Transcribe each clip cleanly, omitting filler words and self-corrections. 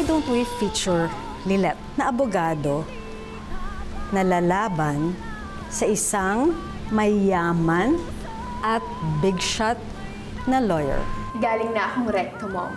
why don't we feature Lilet na abogado na lalaban sa isang mayaman at big shot na lawyer? Galing na akong recto, Mom.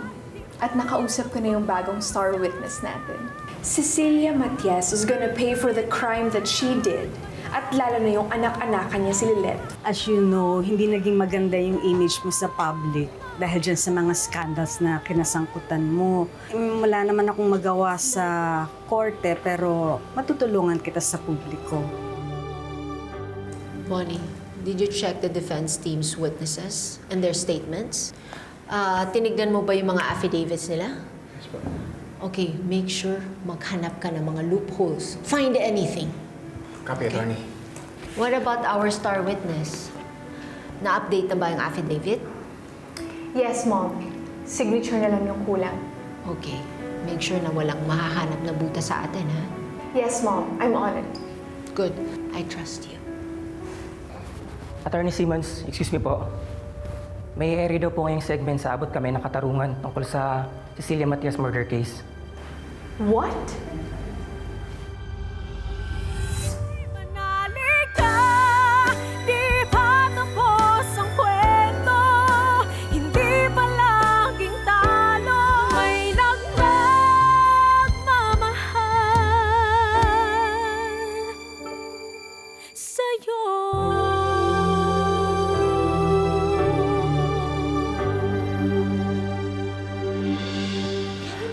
At nakausap ko na yung bagong star witness natin. Cecilia Matias is gonna pay for the crime that she did. At lalo na yung anak-anakan niya si Lilet. As you know, hindi naging maganda yung image mo sa public dahil dyan sa mga scandals na kinasangkutan mo. Wala naman akong magawa sa korte pero matutulungan kita sa publiko. Bonnie, did you check the defense team's witnesses and their statements? Tinignan mo ba yung mga affidavits nila? Yes po. Okay, make sure maghanap ka ng mga loopholes. Find anything. Copy, attorney. What about our star witness? Na-update na ba yung affidavit? Yes, Mom. Signature na lang yung kulang. Okay, make sure na walang mahahanap na buta sa atin, ha? Yes, Mom. I'm on it. Good. I trust you. Attorney Simmons, excuse me po. May area daw po ngayong segment sa Abot Kami ng Katarungan tungkol sa Cecilia Matias murder case. What?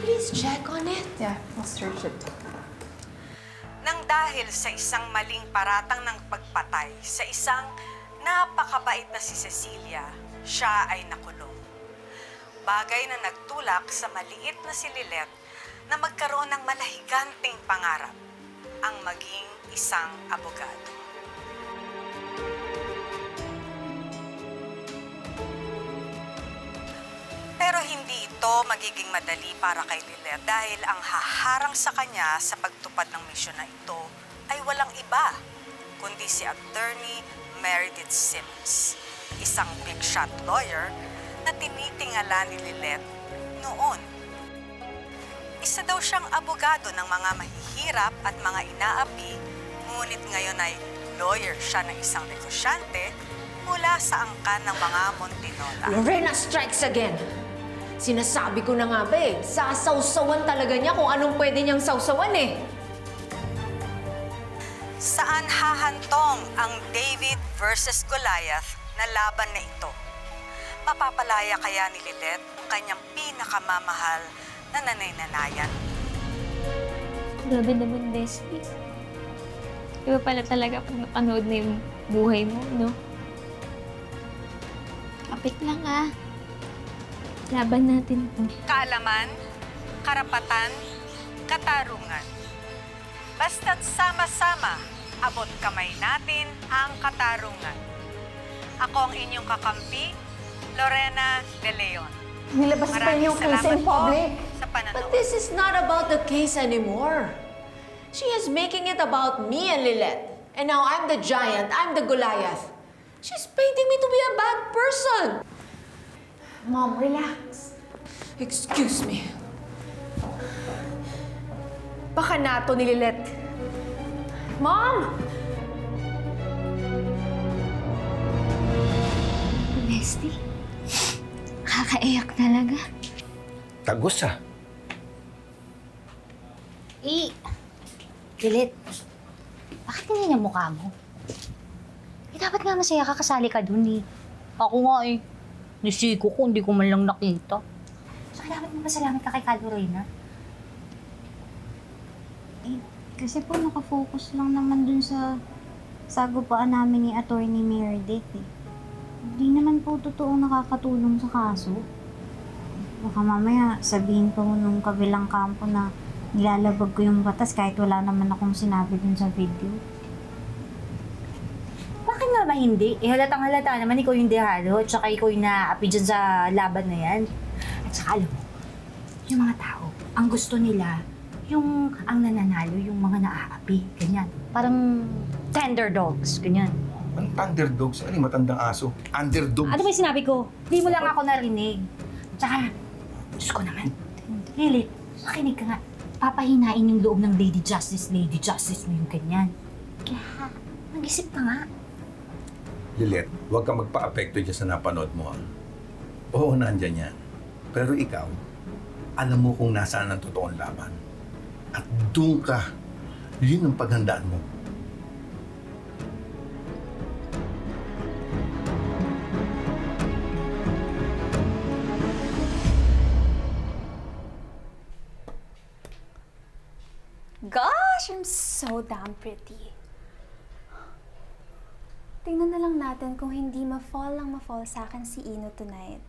Please check on it. Yeah, I'll search it. Nang dahil sa isang maling paratang ng pagpatay sa isang napakabait na si Cecilia, siya ay nakulong. Bagay na nagtulak sa maliit na si Lilet na magkaroon ng malahiganting pangarap, ang maging isang abogado. Pero hindi ito magiging madali para kay Lilet dahil ang haharang sa kanya sa pagtupad ng misyon na ito ay walang iba kundi si Attorney Meredith Simmons, isang big shot lawyer na tinitingala ni Lilet noon. Isa daw siyang abogado ng mga mahihirap at mga inaapi, ngunit ngayon ay lawyer siya ng isang negosyante mula sa angkan ng mga Montinola. Lorena strikes again. Sinasabi ko na nga ba eh, sasawsawan talaga niya kung anong pwede niyang sawsawan eh. Saan hahantong ang David versus Goliath na laban na ito? Mapapalaya kaya ni Lilet ang kanyang pinakamamahal na nanay-nanayan? Grabe naman, Leslie. Iba pala talaga pag napanood na yung buhay mo, no? Kapit lang ah. Laban natin to. Kaalaman, karapatan, katarungan. Basta't sama-sama, abot kamay natin ang katarungan. Ako ang inyong kakampi, Lorena De Leon. Nilabas pa Maraming yung case in salamat po public. sa panonood. But this is not about the case anymore. She is making it about me and Lilet. And now I'm the giant, I'm the Goliath. She's painting me to be a bad person. Mom, relax. Excuse me. Baka nato ni Lilet. Mom! Leslie, kakaiyak talaga. Tagos ah. Lilit, bakit hindi niya mukha mo? Dapat nga masaya ka, kasali ka dun eh. Ako nga eh. Nisiko ko, hindi ko man lang nakita. Saka dapat magpasalamat ka kay Lorena. Kasi po nakafocus lang naman dun sa sagupaan namin ni Attorney Meredith eh. Hindi naman po totoong nakakatulong sa kaso. Baka mamaya sabihin pa mo nung kabilang kampo na nilalabag ko yung batas kahit wala naman akong sinabi dun sa video. Bakit nga ba hindi? Halatang halata naman ikaw yung dehado at saka ikaw yung naaapi dyan sa laban na yan. At saka alam mo, yung mga tao, ang gusto nila, yung ang nananalo, yung mga naaapi. Ganyan. Parang tender dogs. Ganyan. Ang thunderdogs? Ano yung matandang aso? Underdogs? Ano ba yung sinabi ko? Hindi mo lang ako narinig. Tsaka, Diyos ko naman. Lilit, Makinig ka nga. Papahinain yung loob ng Lady Justice mo yung ganyan. Kaya, mag-isip ka nga. Lilet, huwag kang magpa-apekto dyan sa napanood mo. Oo, nandyan yan. Pero ikaw, alam mo kung nasaan ang totoong laban. At doon ka. Yun ang paghandaan mo. Gosh, I'm so damn pretty. Tingnan na lang natin kung hindi ma-fall sa akin si Ino tonight.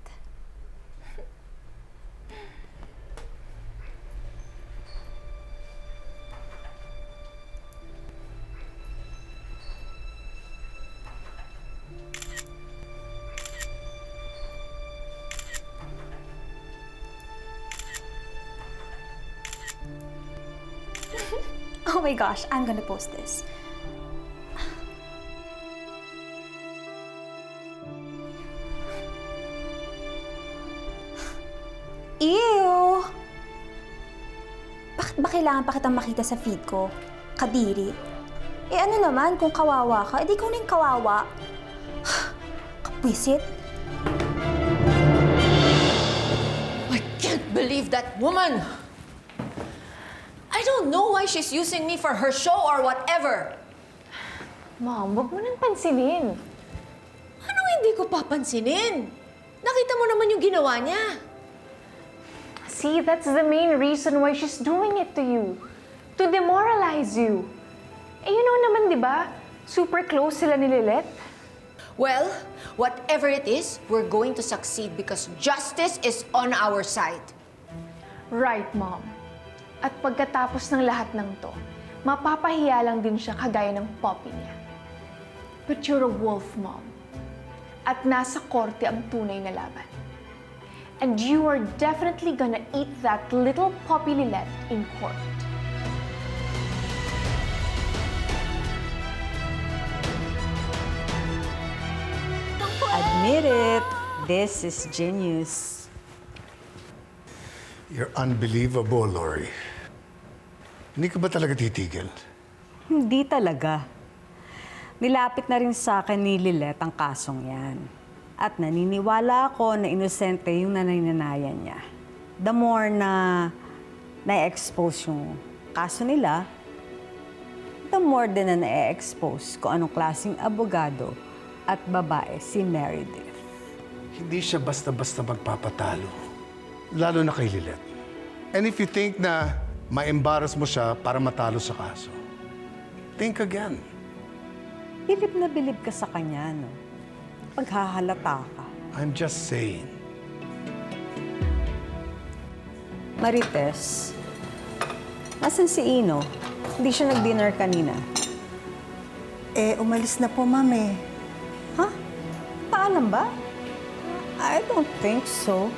Oh my gosh, I'm gonna post this. Ew! Bakit ba kailangan pa kitang makita sa feed ko? Kadiri. Eh ano naman, kung kawawa ka, edi ikaw na yung kawawa. Kapwisit. I can't believe that woman! I don't know why she's using me for her show or whatever. Mom, wag mo nang pansinin. Anong hindi ko papansinin? Nakita mo naman yung ginawa niya. See, that's the main reason why she's doing it to you. To demoralize you. Eh, you know naman, di ba? Super close sila ni Lilet. Well, whatever it is, we're going to succeed because justice is on our side. Right, Mom. At pagkatapos ng lahat ng to, mapapahiya lang din siya kagaya ng poppy niya. But you're a wolf, Mom. At nasa korte ang tunay na laban. And you are definitely gonna eat that little poppy Lilet in court. Admit it, this is genius. You're unbelievable, Lori. Hindi ka ba talaga titigil? Hindi talaga. Nilapit na rin sa akin ni Lilet ang kasong yan. At naniniwala ako na inosente yung nanay-nanayan niya. The more na na-expose yung kaso nila, the more din na na-expose kung anong klaseng abogado at babae si Meredith. Hindi siya basta-basta magpapatalo. Lalo na kay Lilet. And if you think na ma-embarrass mo siya para matalo sa kaso, think again. Bilib na bilib ka sa kanya, no? Paghahalata ka. I'm just saying. Marites, nasan si Ino? Hindi siya nag-dinner kanina. Umalis na po, ma'am. Ha? Paalam ba? I don't think so.